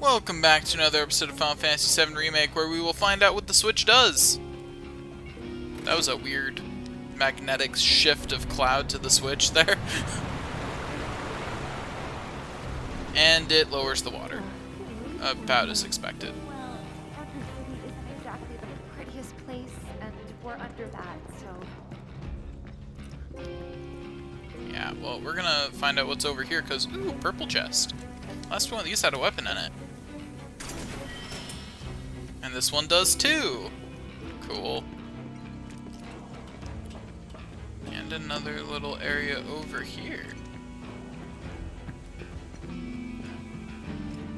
Welcome back to another episode of Final Fantasy VII Remake, where we will find out what the Switch does. That was a weird magnetic shift of Cloud to the Switch there. And it lowers the water. About as expected. Well, Arkham City isn't exactly the prettiest place, and we're under that, so... Yeah, well, we're gonna find out what's over here, because, ooh, purple chest. Last one of these had a weapon in it. And this one does too! Cool. And another little area over here.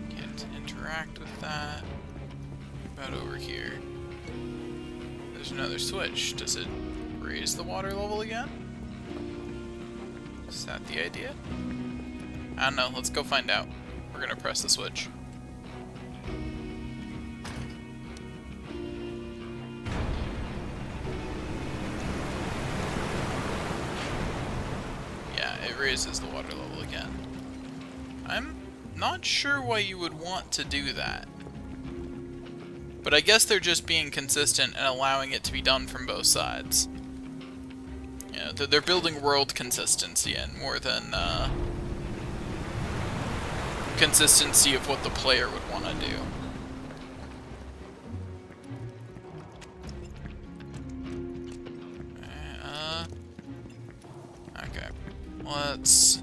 Can't interact with that. About over here. There's another switch. Does it raise the water level again? Is that the idea? I don't know. Let's go find out. We're gonna press the switch. Yeah, it raises the water level again. I'm not sure why you would want to do that. But I guess they're just being consistent and allowing it to be done from both sides. You know, they're building world consistency in more than consistency of what the player would want to do. Okay, let's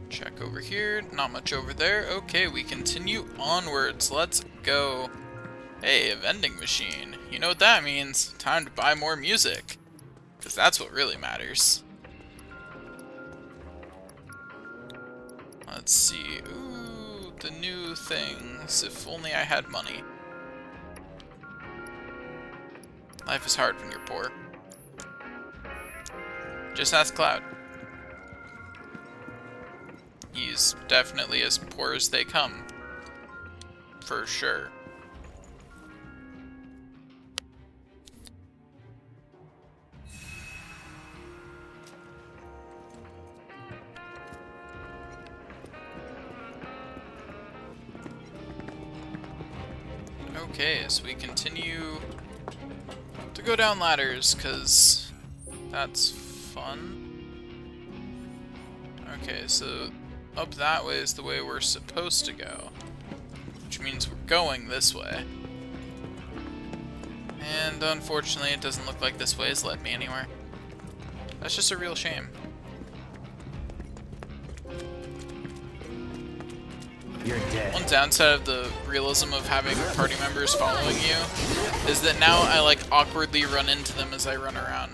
check over here. Not much over there. Okay, we continue onwards. Let's go. Hey, a vending machine. You know what that means? Time to buy more music. Because that's what really matters. Let's see. Ooh, the new things. If only I had money. Life is hard when you're poor. Just ask Cloud. He's definitely as poor as they come. For sure. Okay, so we continue to go down ladders, because that's fun. Okay, so up that way is the way we're supposed to go, which means we're going this way. And unfortunately, it doesn't look like this way has led me anywhere. That's just a real shame. You're dead. One downside of the realism of having party members following you is that now I like awkwardly run into them as I run around.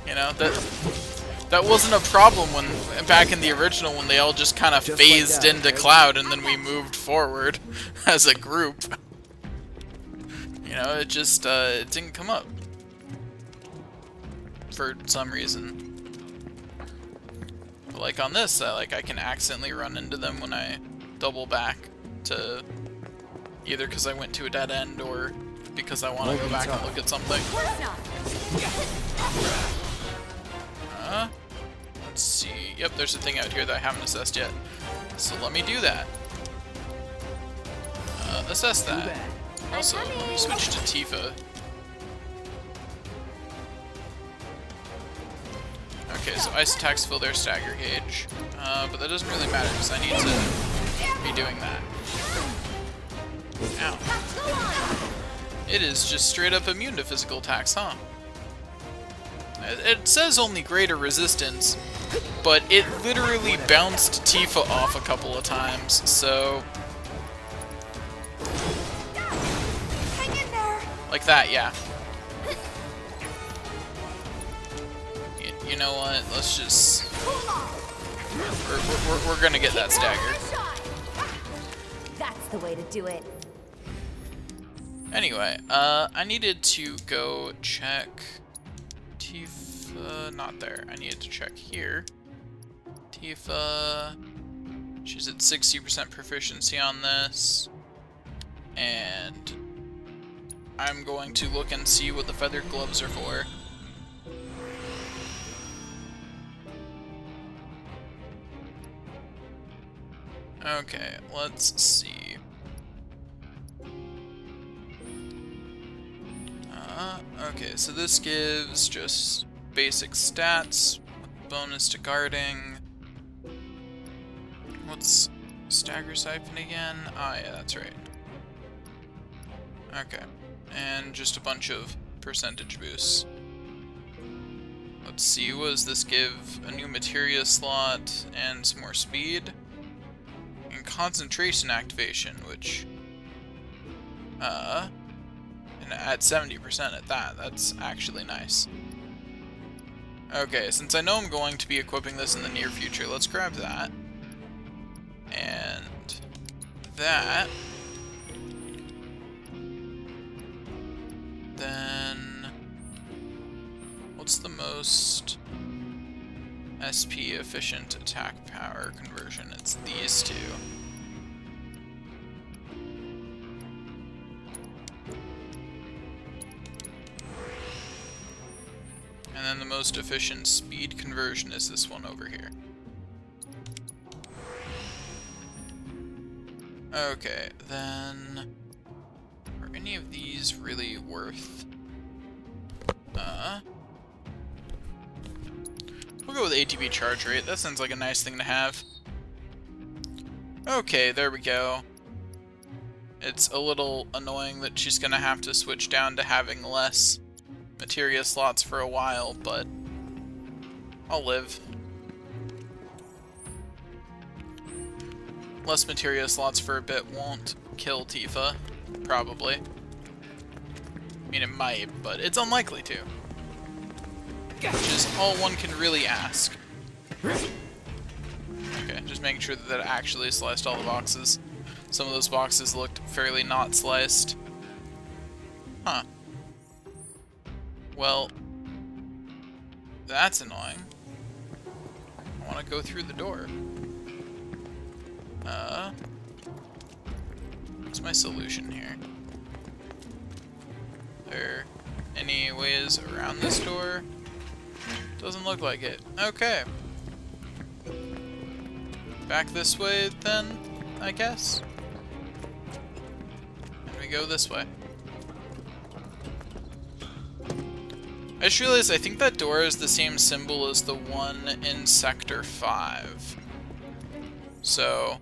You know, that wasn't a problem when back in the original when they all just kind of phased like that, into right? Cloud and then we moved forward as a group. You know, it just it didn't come up for some reason. Like on this, I can accidentally run into them when I double back to either because I went to a dead end or because I want to go back and look at something. Let's see. Yep, there's a thing out here that I haven't assessed yet. So let me do that. Assess that. Also, let me switch to Tifa. Okay, so ice attacks fill their stagger gauge, but that doesn't really matter because I need to be doing that. Ow. It is just straight up immune to physical attacks, huh? It says only greater resistance, but it literally bounced Tifa off a couple of times, so... Hang in there! Like that, yeah. You know what? Let's just... We're gonna get that stagger. That's the way to do it. Anyway, I needed to go check... Tifa... Not there. I needed to check here. Tifa... She's at 60% proficiency on this. And... I'm going to look and see what the feathered gloves are for. Okay, let's see. Okay, so this gives just basic stats, bonus to guarding. What's stagger siphon again? Ah, yeah, that's right. Okay, and just a bunch of percentage boosts. Let's see, what does this give? A new materia slot and some more speed. And concentration activation, which, and at 70% at that, that's actually nice. Okay, since I know I'm going to be equipping this in the near future, let's grab that. And that. Then, what's the most SP efficient attack power conversion? It's these two. And then the most efficient speed conversion is this one over here. Okay, then are any of these really worth? We'll go with ATB charge rate. That sounds like a nice thing to have. Okay, there we go. It's a little annoying that she's gonna have to switch down to having less materia slots for a while, but I'll live. Less materia slots for a bit won't kill Tifa, probably. I mean, it might, but it's unlikely to. Which is all one can really ask. Okay, just making sure that that actually sliced all the boxes. Some of those boxes looked fairly not sliced. Huh. Well, that's annoying. I want to go through the door. What's my solution here? There any ways around this door? Doesn't look like it. Okay. Back this way then, I guess. And we go this way. I just realized I think that door is the same symbol as the one in Sector 5. So,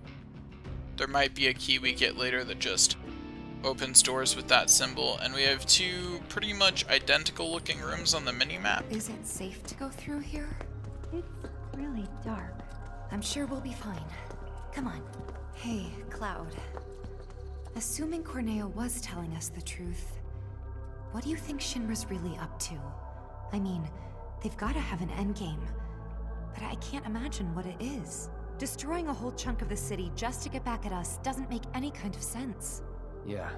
there might be a key we get later that just opens doors with that symbol. And we have two pretty much identical looking rooms on the mini-map. Is it safe to go through here? It's really dark. I'm sure we'll be fine. Come on. Hey, Cloud. Assuming Corneo was telling us the truth, what do you think Shinra's really up to? I mean, they've got to have an endgame, but I can't imagine what it is. Destroying a whole chunk of the city just to get back at us doesn't make any kind of sense. Yeah,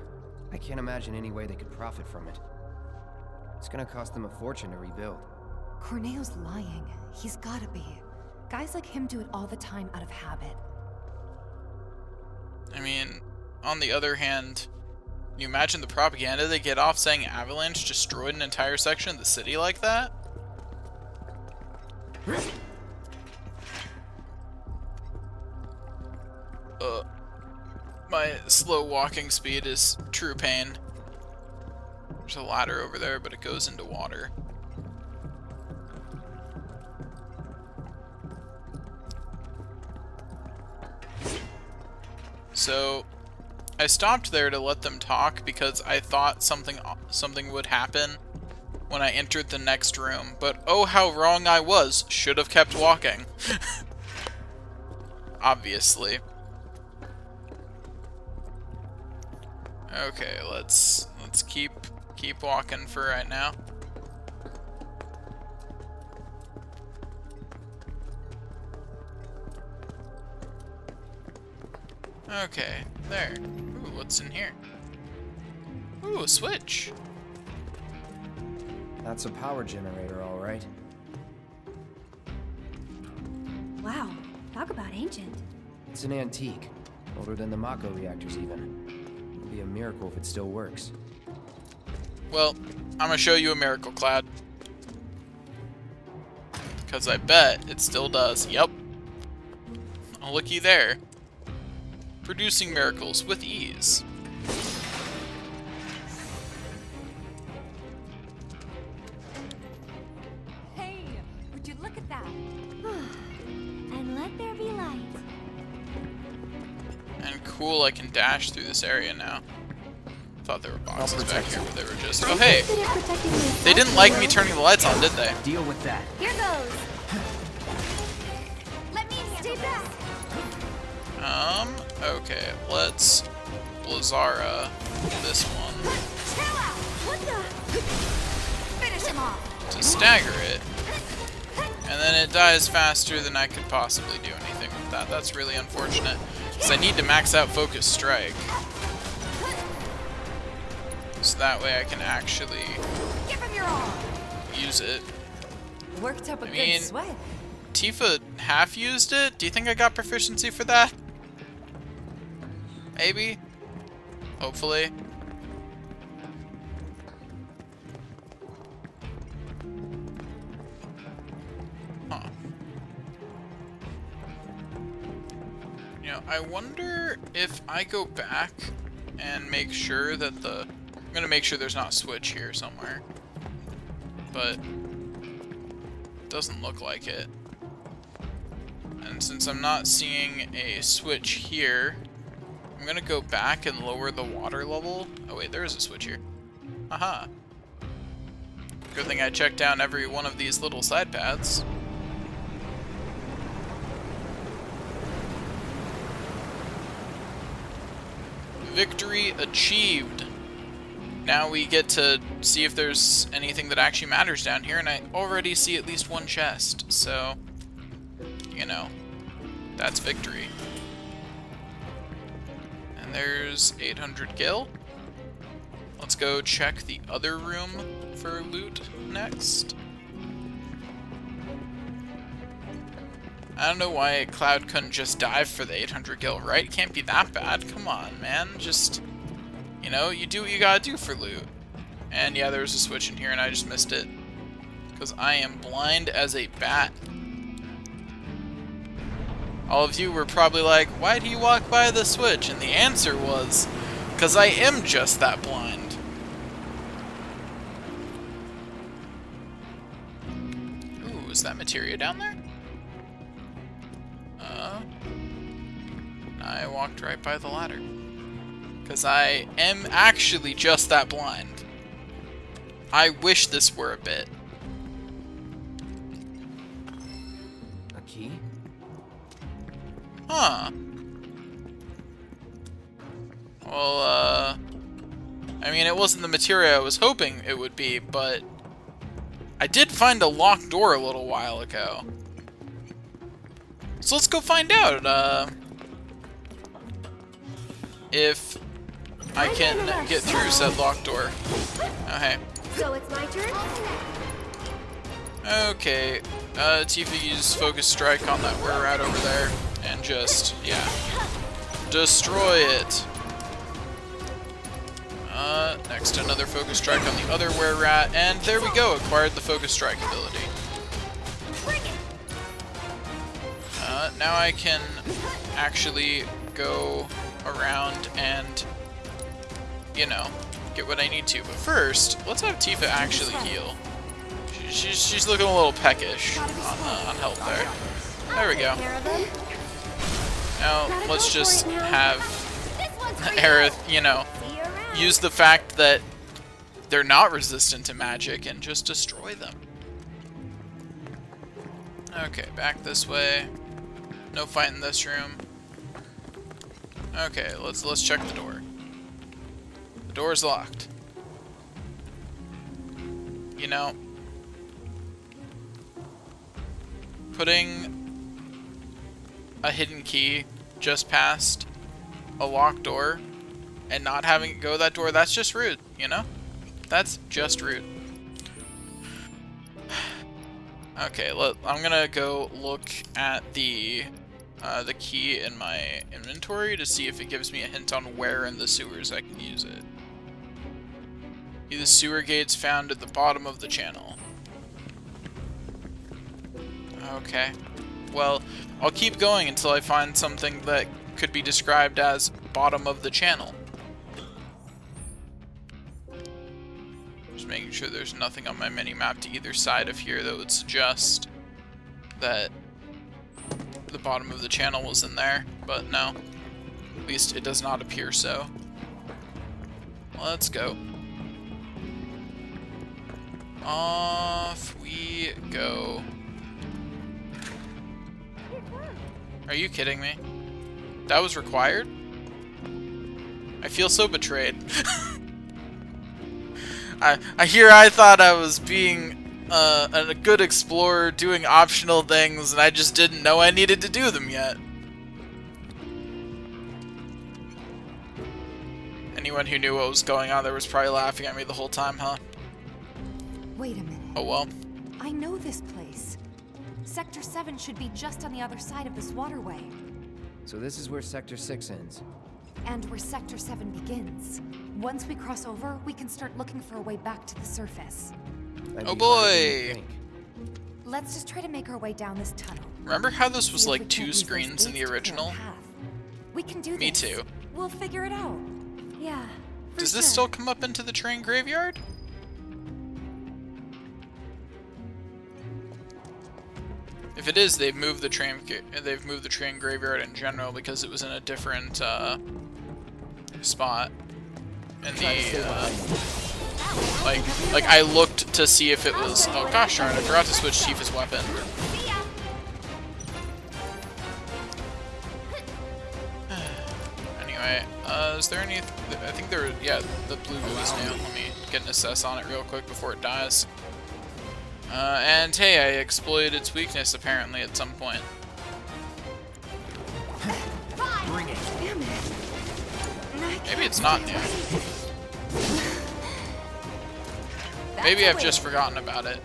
I can't imagine any way they could profit from it. It's gonna cost them a fortune to rebuild. Corneo's lying. He's gotta be. Guys like him do it all the time out of habit. I mean, on the other hand, can you imagine the propaganda they get off saying Avalanche destroyed an entire section of the city like that? My slow walking speed is true pain. There's a ladder over there, but it goes into water. So, I stopped there to let them talk because I thought something would happen when I entered the next room, but oh how wrong I was. Should have kept walking. Obviously. Okay, let's keep walking for right now. Okay, there. Ooh, what's in here? Ooh, a switch. That's a power generator, all right. Wow, talk about ancient. It's an antique, older than the Mako reactors even. It'd be a miracle if it still works. Well, I'm gonna show you a miracle, Cloud. Because I bet it still does. Yep. Oh, looky there. producing miracles with ease. Hey, would you look at that? And let there be light. And cool, I can dash through this area now. Thought there were boxes back here, but they were just... Oh, hey! They didn't like me turning the lights on, did they? Deal with that. Here goes. Let me stay back. Okay, let's Blizzara this one Chill out. What the? Finish him off. to stagger it. And then it dies faster than I could possibly do anything with that. That's really unfortunate, because I need to max out Focus Strike. So that way I can actually Give him your all. use it. Worked up a I mean, good sweat. Tifa half used it? Do you think I got proficiency for that? Maybe? Hopefully. Huh. You know, I wonder if I go back and make sure that the... I'm gonna make sure there's not a switch here somewhere. But... doesn't look like it. And since I'm not seeing a switch here, I'm gonna go back and lower the water level. Oh wait, there is a switch here. Aha. Good thing I checked down every one of these little side paths. Victory achieved. Now we get to see if there's anything that actually matters down here, and I already see at least one chest, so, you know, that's victory. And there's 800 gil. Let's go check the other room for loot next. I don't know why Cloud couldn't just dive for the 800 gil, right? It can't be that bad. Come on, man. Just... you know, you do what you gotta do for loot. And yeah, there was a switch in here and I just missed it. Because I am blind as a bat. All of you were probably like, why'd he walk by the switch? And the answer was, because I am just that blind. Ooh, is that materia down there? I walked right by the ladder. Because I am actually just that blind. I wish this were a bit. A key? Huh. Well, I mean, it wasn't the materia I was hoping it would be, but I did find a locked door a little while ago. So let's go find out, if I can get through said locked door. Oh, hey. So it's my turn? Okay, Tifa used Focus Strike on that were rat over there, and just, yeah, destroy it. Next another Focus Strike on the other were rat, and there we go, acquired the Focus Strike ability. Now I can actually go around and, you know, get what I need to. But first, let's have Tifa actually heal. She's looking a little peckish on health there. There we go. Now, let's just have Aerith, you know, use the fact that they're not resistant to magic and just destroy them. Okay, back this way. No fight in this room. Okay, let's check the door. The door's locked. You know, putting a hidden key just past a locked door and not having it go that door, that's just rude, you know? That's just rude. Okay, I'm gonna go look at the key in my inventory to see if it gives me a hint on where in the sewers I can use it. The sewer gates found at the bottom of the channel. Okay. Well, I'll keep going until I find something that could be described as bottom of the channel. Just making sure there's nothing on my mini-map to either side of here that would suggest that the bottom of the channel was in there, but no. At least it does not appear so. Let's go. Off we go. Are you kidding me? That was required? I feel so betrayed. I thought I was being a good explorer doing optional things, and I just didn't know I needed to do them yet. Anyone who knew what was going on there was probably laughing at me the whole time, huh? Wait a minute. Oh well. I know this place. Sector 7 should be just on the other side of this waterway. So this is where Sector 6 ends. And where Sector 7 begins. Once we cross over, we can start looking for a way back to the surface. Might Oh be harder than you boy! think. Let's just try to make our way down this tunnel. Remember how this was See if we like can't 2 use those screens in the gates to clear a original? path. We can do this. Me too. We'll figure it out. Yeah. Does this still come up into the train graveyard? If it is, they've moved the train graveyard in general because it was in a different spot. In the like I looked to see if it was. Oh gosh darn! I forgot to switch Tifa's weapon. Anyway, is there any? I think there. Yeah, the blue goo is new. Let me get an assess on it real quick before it dies. And hey, I exploited its weakness apparently at some point. Bring it. Damn it. Maybe it's not new. Maybe I've just forgotten about it.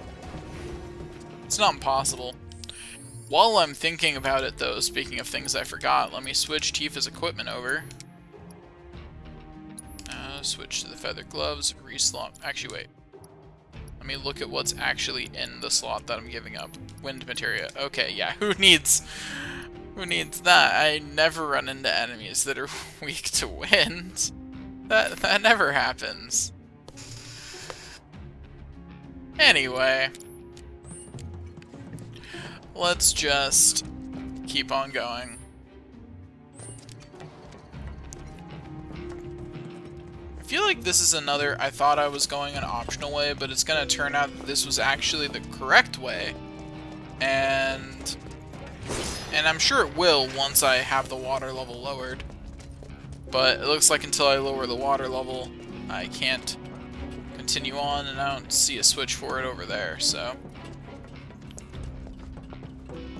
It's not impossible. While I'm thinking about it though, speaking of things I forgot, let me switch Tifa's equipment over. Switch to the feather gloves, reslot. Actually, wait. Let me look at what's actually in the slot that I'm giving up. Wind materia. Okay, yeah. Who needs that? I never run into enemies that are weak to wind. That never happens. Anyway, let's just keep on going. I feel like this is another, I thought I was going an optional way, but it's going to turn out that this was actually the correct way. And I'm sure it will once I have the water level lowered. But it looks like until I lower the water level, I can't continue on, and I don't see a switch for it over there, so.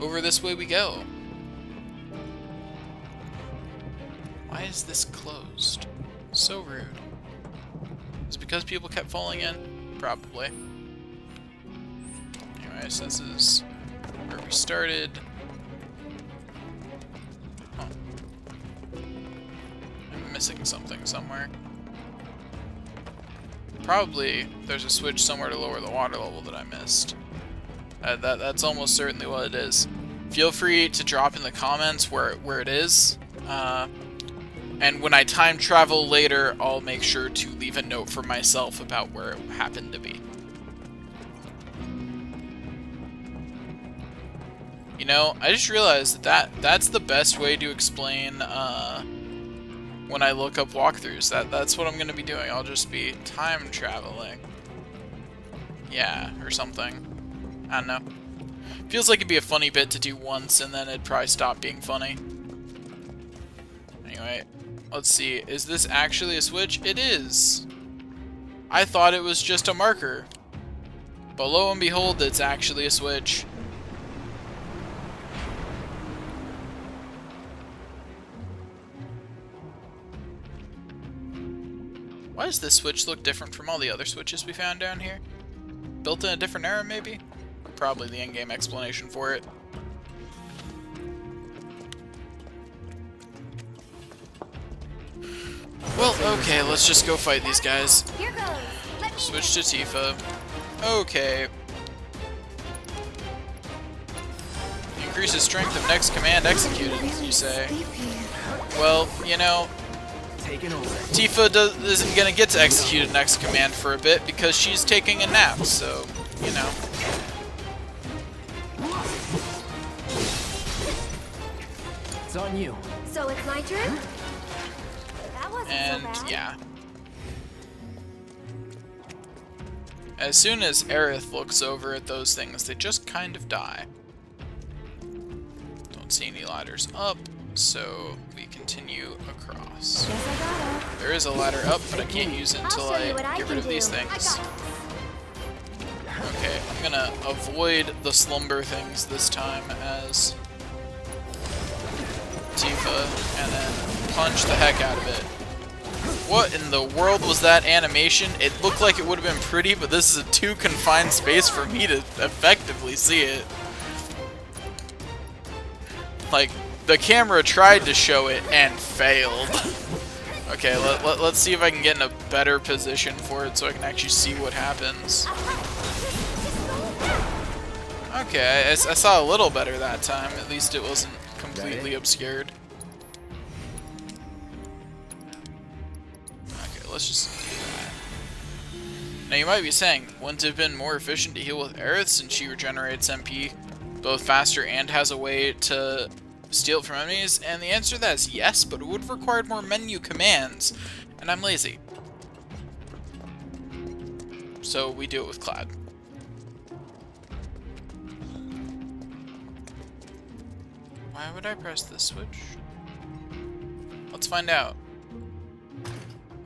Over this way we go. Why is this closed? So rude. Is it because people kept falling in? Probably. Anyways, this is where we started. Huh. I'm missing something somewhere. Probably there's a switch somewhere to lower the water level that I missed. That's almost certainly what it is. Feel free to drop in the comments where it is. And when I time travel later, I'll make sure to leave a note for myself about where it happened to be. You know, I just realized that's the best way to explain when I look up walkthroughs. That's what I'm going to be doing. I'll just be time traveling. Yeah, or something. I don't know. Feels like it'd be a funny bit to do once, and then it'd probably stop being funny. Anyway, let's see. Is this actually a switch? It is. I thought it was just a marker. But lo and behold, it's actually a switch. Why does this switch look different from all the other switches we found down here? Built in a different era, maybe? Probably the in-game explanation for it. Well, okay, let's just go fight these guys. Here goes. Let me Switch to Tifa. Okay. Increases strength of next command executed, you say. Well, you know, Taking over. Tifa isn't gonna get to execute a next command for a bit because she's taking a nap, so, you know. It's on you. So it's my turn? That wasn't And, so bad. yeah. As soon as Aerith looks over at those things, they just kind of die. Don't see any ladders up, so we continue across. Guess I got it. There is a ladder up, but I can't use it until I'll show you what I I get can rid of these do. I things. got Okay, I'm gonna avoid the slumber things this time as Tifa, and then punch the heck out of it. What in the world was that animation? It looked like it would have been pretty, but this is a too confined space for me to effectively see it. Like, the camera tried to show it and failed. Okay, let's see if I can get in a better position for it so I can actually see what happens. Okay, I saw a little better that time. At least it wasn't completely obscured. Okay, let's just do that. Now you might be saying, wouldn't it have been more efficient to heal with Aerith since she regenerates MP both faster and has a way to steal it from enemies? And the answer to that is yes, but it would have required more menu commands, and I'm lazy. So we do it with Cloud. Why would I press this switch? Let's find out.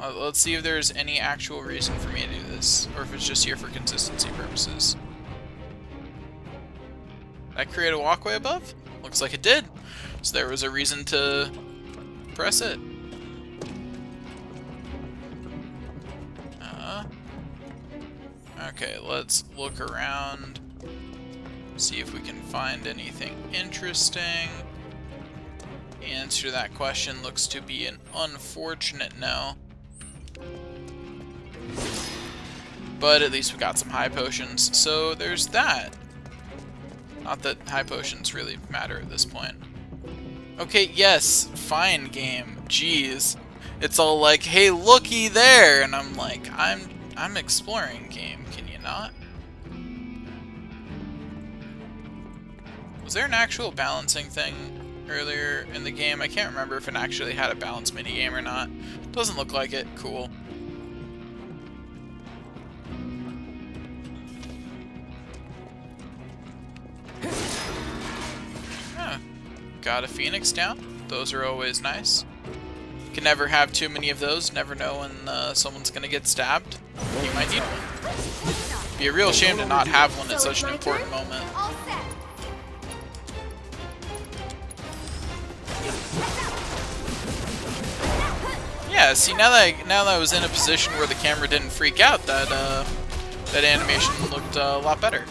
Let's see if there's any actual reason for me to do this, or if it's just here for consistency purposes. Did I create a walkway above? Looks like it did. So there was a reason to press it. Okay, let's look around. See if we can find anything interesting. The answer to that question looks to be an unfortunate no. But at least we got some high potions, so there's that. Not that high potions really matter at this point. Okay, yes, fine game. Jeez. It's all like, hey, looky there, and I'm like, I'm exploring game, can you not? Was there an actual balancing thing earlier in the game? I can't remember if it actually had a balance minigame or not. Doesn't look like it. Cool. Huh. Got a phoenix down. Those are always nice. Can never have too many of those. Never know when someone's gonna get stabbed. You might need one. Be a real shame to not have one at such an important moment. All set. Yeah, see, now that I was in a position where the camera didn't freak out, that animation looked a lot better.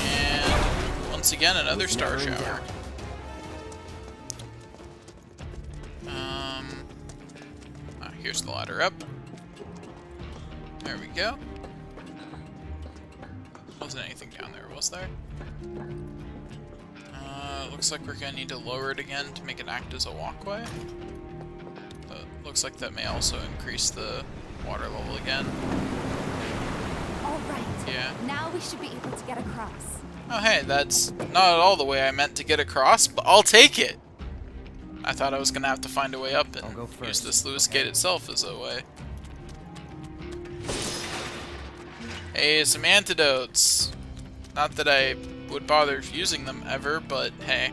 And once again, another star shower. Here's the ladder up. There we go. Wasn't anything down there, was there? Looks like we're gonna need to lower it again to make it act as a walkway. But looks like that may also increase the water level again. All right. Yeah. Now we should be able to get across. Oh hey, that's not at all the way I meant to get across, but I'll take it! I thought I was gonna have to find a way up and use the sluice gate itself as a way. Hey, some antidotes. Not that I would bother using them ever, but hey.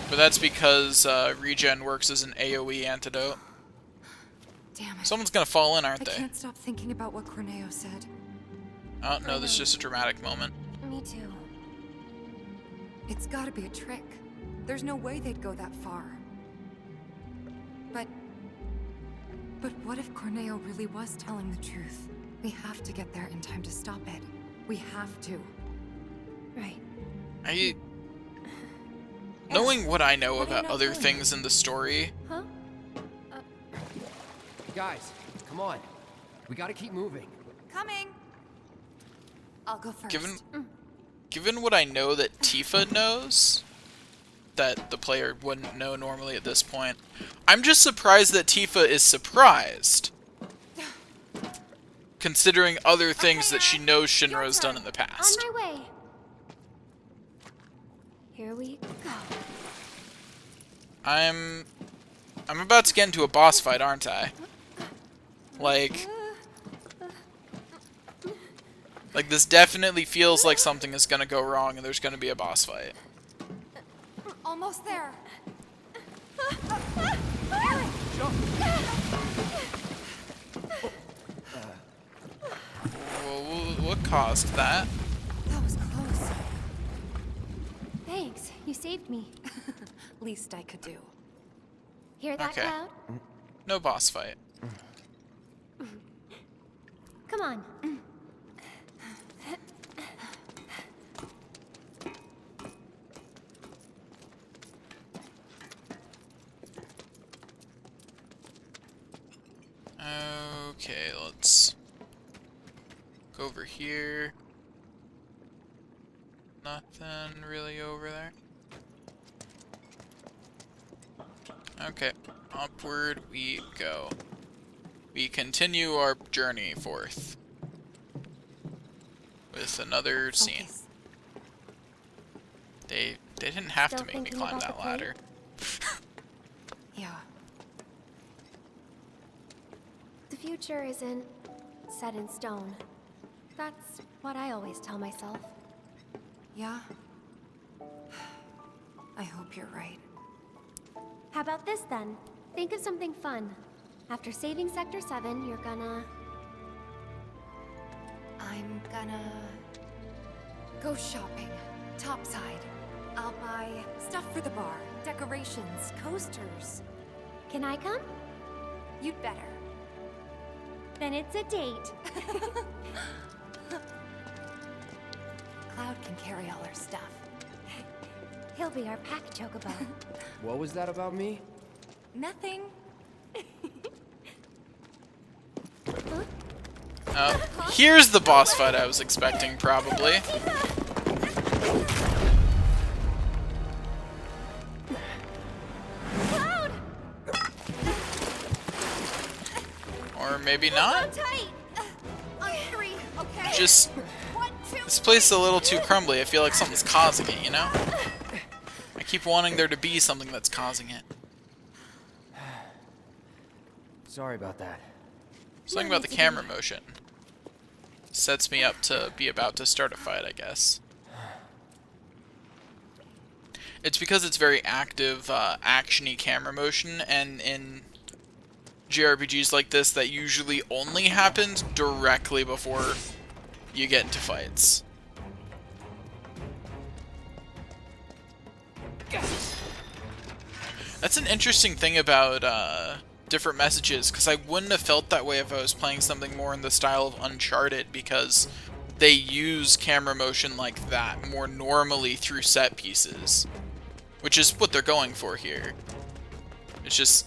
But that's because regen works as an AoE antidote. Damn it. Someone's gonna fall in, I aren't they? can't stop thinking about what Corneo said. Oh no, this is just a dramatic moment. Me too. It's gotta be a trick. There's no way they'd go that far. But what if Corneo really was telling the truth? We have to get there in time to stop it. We have to. Right. Knowing what I know What are you about not other doing? things in the story, Huh? Guys, come on. We gotta keep moving. Coming. I'll go first. Given what I know that Tifa knows, that the player wouldn't know normally at this point, I'm just surprised that Tifa is surprised. Considering other things that she knows Shinra's done in the past. On my way. Here we go. I'm about to get into a boss fight, aren't I? Like this definitely feels like something is gonna go wrong and there's gonna be a boss fight. Almost there. What caused that? That was close. Thanks, you saved me. Least I could do. Hear that, Okay. Cloud? No boss fight. Come on. Okay, let's go over here. Nothing really over there. Okay, upward we go. We continue our journey forth with another scene. Focus. They didn't have to Still make me thinking climb about that the plate? ladder. Yeah. The future isn't set in stone. That's what I always tell myself. Yeah? I hope you're right. How about this then? Think of something fun. After saving Sector 7, you're gonna... I'm gonna go shopping. Topside. I'll buy stuff for the bar, decorations, coasters. Can I come? You'd better. Then it's a date. Cloud can carry all our stuff. He'll be our pack chocobo. What was that about me? Nothing. Here's the boss fight I was expecting, probably. Cloud! Or maybe not? Tight! On three, okay? Just, One, two. this place is a little too crumbly. I feel like something's causing it, you know? I keep wanting there to be something that's causing it. Sorry about that. Something about the camera motion sets me up to be about to start a fight, I guess. It's because it's very active, action-y camera motion, and in JRPGs like this, that usually only happens directly before you get into fights. That's an interesting thing about different messages, because I wouldn't have felt that way if I was playing something more in the style of Uncharted, because they use camera motion like that more normally through set pieces, which is what they're going for here. It's just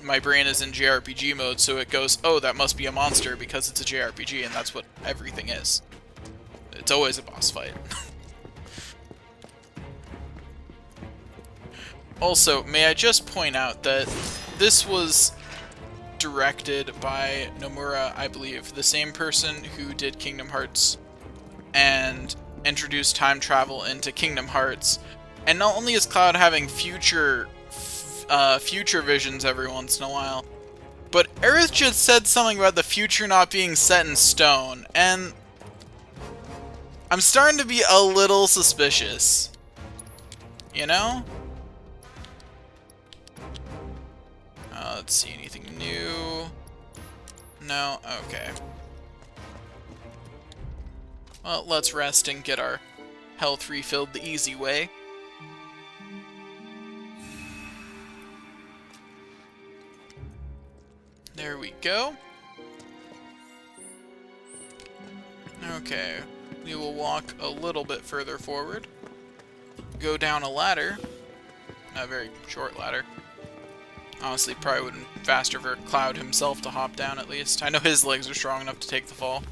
my brain is in JRPG mode, so it goes, oh, that must be a monster because it's a JRPG, and that's what everything is. It's always a boss fight. Also, may I just point out that this was directed by Nomura, I believe, the same person who did Kingdom Hearts and introduced time travel into Kingdom Hearts. And not only is Cloud having future visions every once in a while, but Aerith just said something about the future not being set in stone, and I'm starting to be a little suspicious. You know? Let's see, anything new? No? Okay. Well, let's rest and get our health refilled the easy way. There we go. Okay, we will walk a little bit further forward. Go down a ladder. A very short ladder. Honestly, probably would have been faster for Cloud himself to hop down at least. I know his legs are strong enough to take the fall.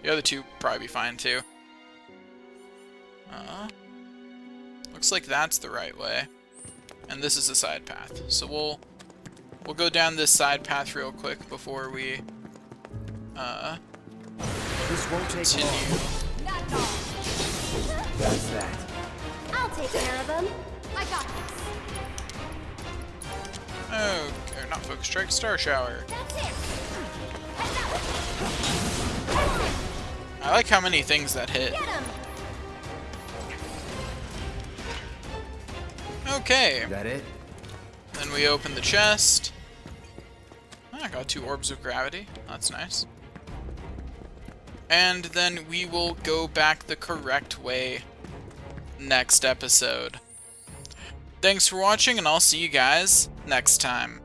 The other two probably be fine too. Looks like that's the right way. And this is a side path. So we'll go down this side path real quick before we This won't take continue. long. Not at all. That's that. I'll take care of them. I got this. Oh, not Focus Strike, Star Shower. That's it. Heads up. I like how many things that hit. Get him. Okay, That it? then we open the chest. Oh, I got 2 orbs of gravity. That's nice. And then we will go back the correct way next episode. Thanks for watching, and I'll see you guys next time.